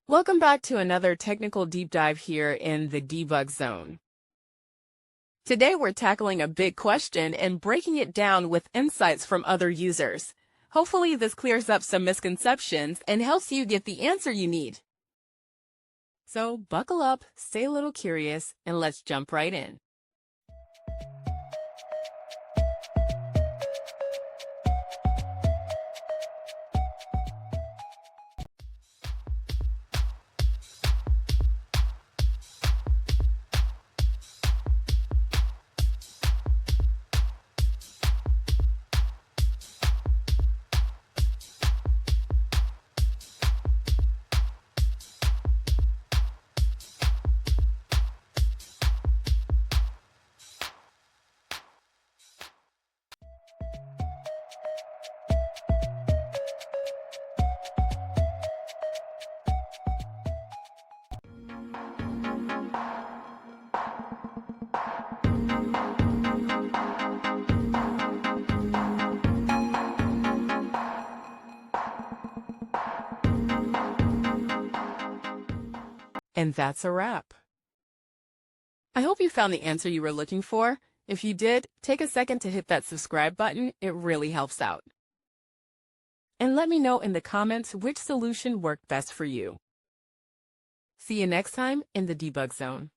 Welcome back to another technical deep dive here in the debug zone. Today we're tackling a big question and breaking it down with insights from other users. Hopefully this clears up some misconceptions and helps you get the answer you need. So buckle up, stay a little curious, and let's jump right in. And that's a wrap. I hope you found the answer you were looking for. If you did, take a second to hit that subscribe button. It really helps out. And let me know in the comments which solution worked best for you. See you next time in the debug zone.